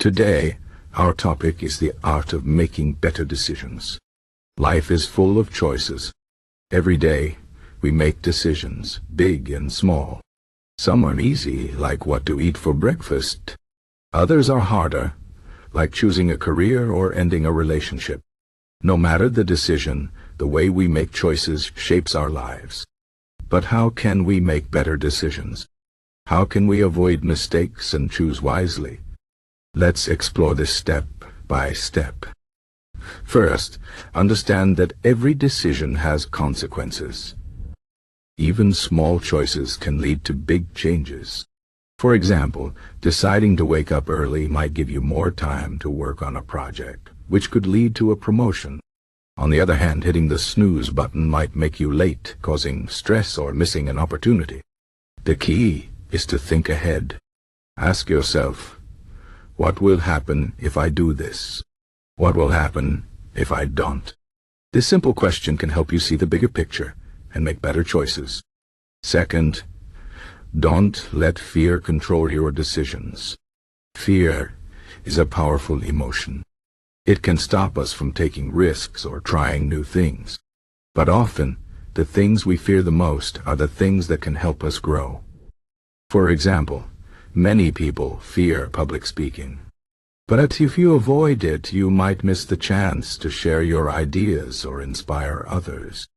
Today, our topic is the art of making better decisions. Life is full of choices. Every day, we make decisions, big and small. Some are easy, like what to eat for breakfast. Others are harder, like choosing a career or ending a relationship. No matter the decision, the way we make choices shapes our lives. But how can we make better decisions? How can we avoid mistakes and choose wisely? Let's explore this step by step. First, understand that every decision has consequences. Even small choices can lead to big changes. For example, deciding to wake up early might give you more time to work on a project, which could lead to a promotion. On the other hand, hitting the snooze button might make you late, causing stress or missing an opportunity. The key is to think ahead. Ask yourself, what will happen if I do this? What will happen if I don't? This simple question can help you see the bigger picture and make better choices. Second, don't let fear control your decisions. Fear is a powerful emotion. It can stop us from taking risks or trying new things. But often, the things we fear the most are the things that can help us grow. For example, many people fear public speaking. But if you avoid it, you might miss the chance to share your ideas or inspire others.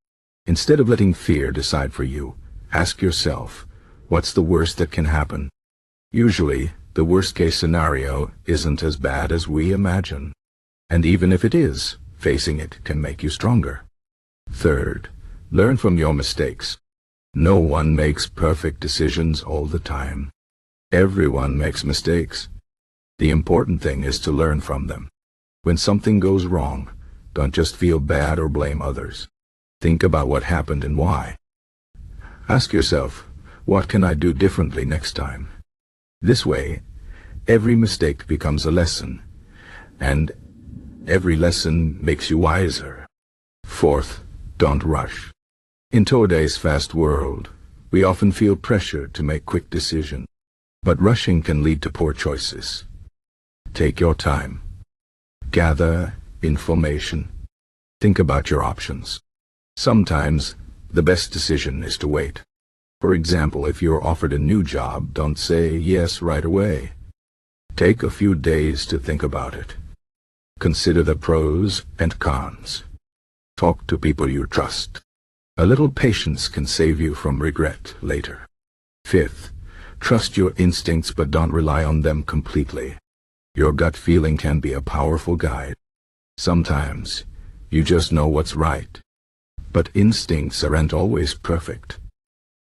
Instead of letting fear decide for you, ask yourself, what's the worst that can happen? Usually, the worst-case scenario isn't as bad as we imagine. And even if it is, facing it can make you stronger. Third, learn from your mistakes. No one makes perfect decisions all the time. Everyone makes mistakes. The important thing is to learn from them. When something goes wrong, don't just feel bad or blame others. Think about what happened and why. Ask yourself, what can I do differently next time? This way, every mistake becomes a lesson, and every lesson makes you wiser. Fourth, don't rush. In today's fast world, we often feel pressure to make quick decisions, but rushing can lead to poor choices. Take your time. Gather information. Think about your options. Sometimes, the best decision is to wait. For example, if you're offered a new job, don't say yes right away. Take a few days to think about it. Consider the pros and cons. Talk to people you trust. A little patience can save you from regret later. Fifth, trust your instincts but don't rely on them completely. Your gut feeling can be a powerful guide. Sometimes, you just know what's right. But instincts aren't always perfect.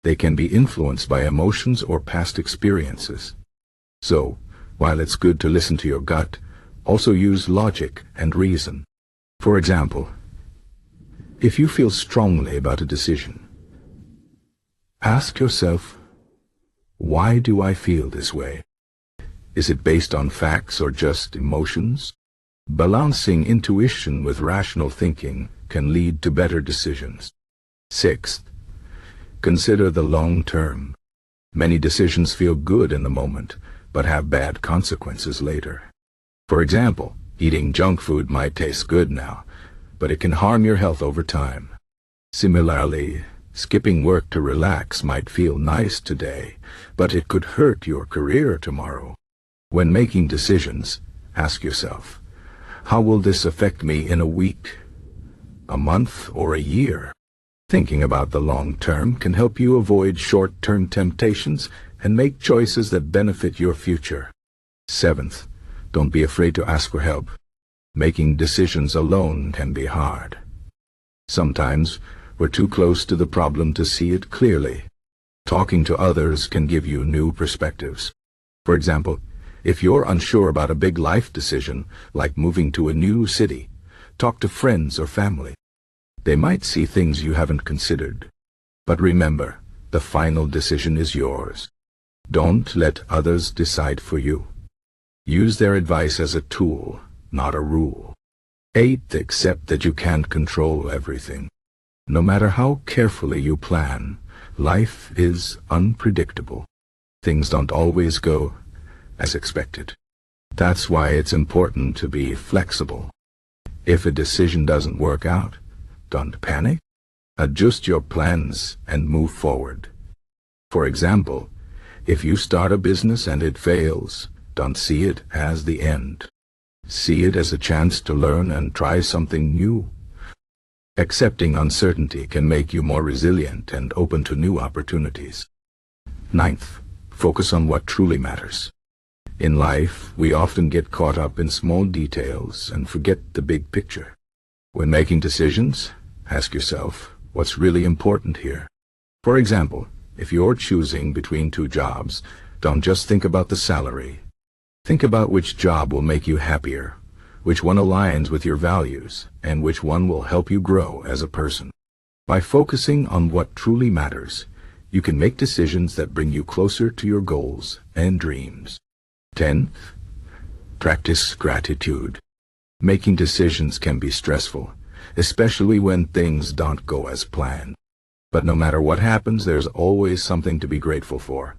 They can be influenced by emotions or past experiences. So, while it's good to listen to your gut, also use logic and reason. For example, if you feel strongly about a decision, ask yourself, why do I feel this way? Is it based on facts or just emotions? Balancing intuition with rational thinking can lead to better decisions. Sixth, consider the long term. Many decisions feel good in the moment, but have bad consequences later. For example, eating junk food might taste good now, but it can harm your health over time. Similarly, skipping work to relax might feel nice today, but it could hurt your career tomorrow. When making decisions, ask yourself, how will this affect me in a week, a month, or a year? Thinking about the long term can help you avoid short-term temptations and make choices that benefit your future. Seventh, don't be afraid to ask for help. Making decisions alone can be hard. Sometimes, we're too close to the problem to see it clearly. Talking to others can give you new perspectives. For example, if you're unsure about a big life decision, like moving to a new city, talk to friends or family. They might see things you haven't considered. But remember, the final decision is yours. Don't let others decide for you. Use their advice as a tool, not a rule. 8. Accept that you can't control everything. No matter how carefully you plan, life is unpredictable. Things don't always go as expected. That's why it's important to be flexible. If a decision doesn't work out, don't panic. Adjust your plans and move forward. For example, if you start a business and it fails, don't see it as the end. See it as a chance to learn and try something new. Accepting uncertainty can make you more resilient and open to new opportunities. Ninth, focus on what truly matters. In life, we often get caught up in small details and forget the big picture. When making decisions, ask yourself, what's really important here? For example, if you're choosing between two jobs, don't just think about the salary. Think about which job will make you happier, which one aligns with your values, and which one will help you grow as a person. By focusing on what truly matters, you can make decisions that bring you closer to your goals and dreams. 10. Practice gratitude. Making decisions can be stressful, especially when things don't go as planned. But no matter what happens, there's always something to be grateful for.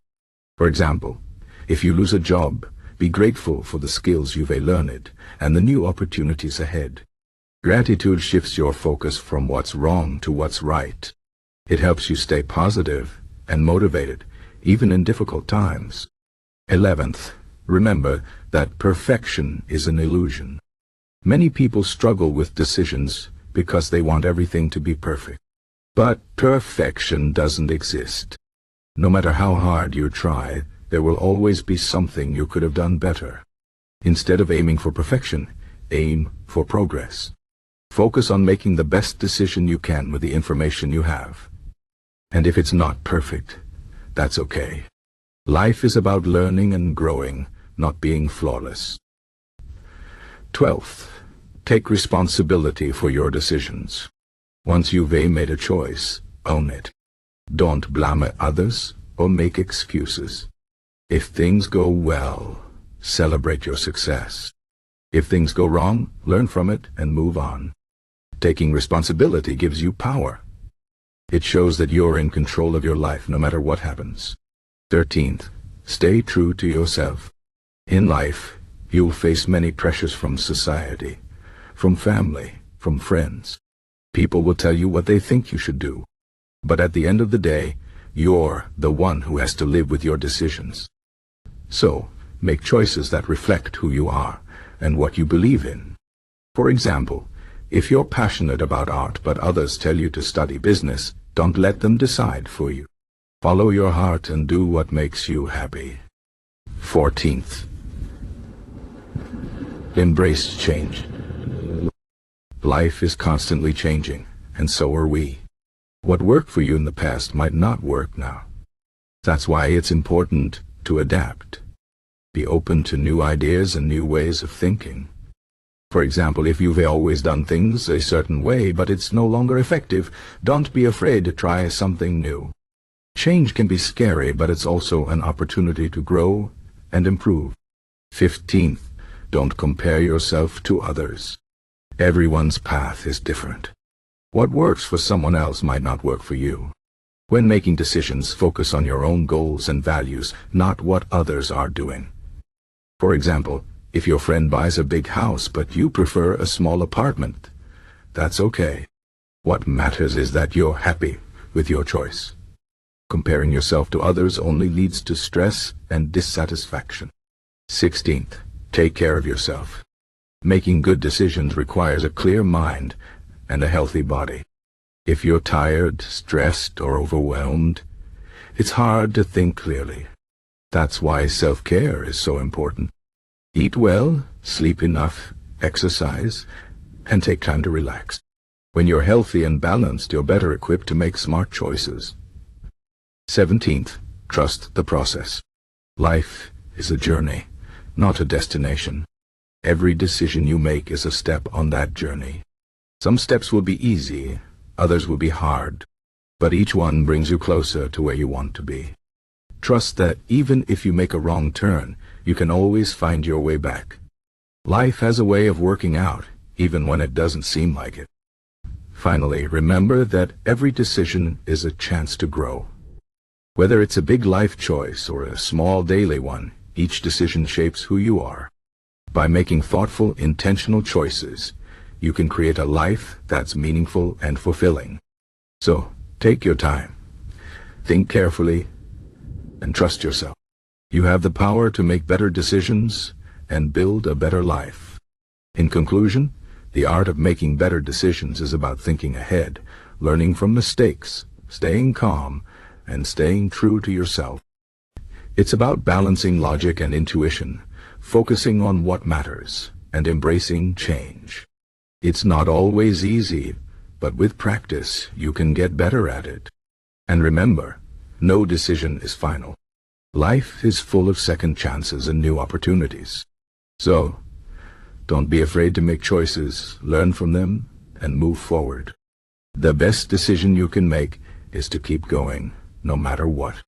For example, if you lose a job, be grateful for the skills you've learned and the new opportunities ahead. Gratitude shifts your focus from what's wrong to what's right. It helps you stay positive and motivated, even in difficult times. 11th, remember that perfection is an illusion. Many people struggle with decisions because they want everything to be perfect. But perfection doesn't exist. No matter how hard you try, there will always be something you could have done better. Instead of aiming for perfection, aim for progress. Focus on making the best decision you can with the information you have. And if it's not perfect, that's okay. Life is about learning and growing, not being flawless. 12th, take responsibility for your decisions. Once you've made a choice, own it. Don't blame others or make excuses. If things go well, celebrate your success. If things go wrong, learn from it and move on. Taking responsibility gives you power. It shows that you're in control of your life no matter what happens. 13th, stay true to yourself. In life, you'll face many pressures from society, from family, from friends. People will tell you what they think you should do. But at the end of the day, you're the one who has to live with your decisions. So, make choices that reflect who you are and what you believe in. For example, if you're passionate about art but others tell you to study business, don't let them decide for you. Follow your heart and do what makes you happy. 14th, embrace change. Life is constantly changing, and so are we. What worked for you in the past might not work now. That's why it's important to adapt. Be open to new ideas and new ways of thinking. For example, if you've always done things a certain way but it's no longer effective, don't be afraid to try something new. Change can be scary, but it's also an opportunity to grow and improve. 15th, don't compare yourself to others. Everyone's path is different. What works for someone else might not work for you. When making decisions, focus on your own goals and values, not what others are doing. For example, if your friend buys a big house but you prefer a small apartment, that's okay. What matters is that you're happy with your choice. Comparing yourself to others only leads to stress and dissatisfaction. 16th, take care of yourself. Making good decisions requires a clear mind and a healthy body. If you're tired, stressed, or overwhelmed, it's hard to think clearly. That's why self-care is so important. Eat well, sleep enough, exercise, and take time to relax. When you're healthy and balanced, you're better equipped to make smart choices. 17th, trust the process. Life is a journey, not a destination. Every decision you make is a step on that journey. Some steps will be easy, others will be hard, but each one brings you closer to where you want to be. Trust that even if you make a wrong turn, you can always find your way back. Life has a way of working out, even when it doesn't seem like it. Finally, remember that every decision is a chance to grow. Whether it's a big life choice or a small daily one, each decision shapes who you are. By making thoughtful, intentional choices, you can create a life that's meaningful and fulfilling. So, take your time, think carefully, and trust yourself. You have the power to make better decisions and build a better life. In conclusion, the art of making better decisions is about thinking ahead, learning from mistakes, staying calm, and staying true to yourself. It's about balancing logic and intuition, focusing on what matters, and embracing change. It's not always easy, but with practice, you can get better at it. And remember, no decision is final. Life is full of second chances and new opportunities. So, don't be afraid to make choices, learn from them, and move forward. The best decision you can make is to keep going, no matter what.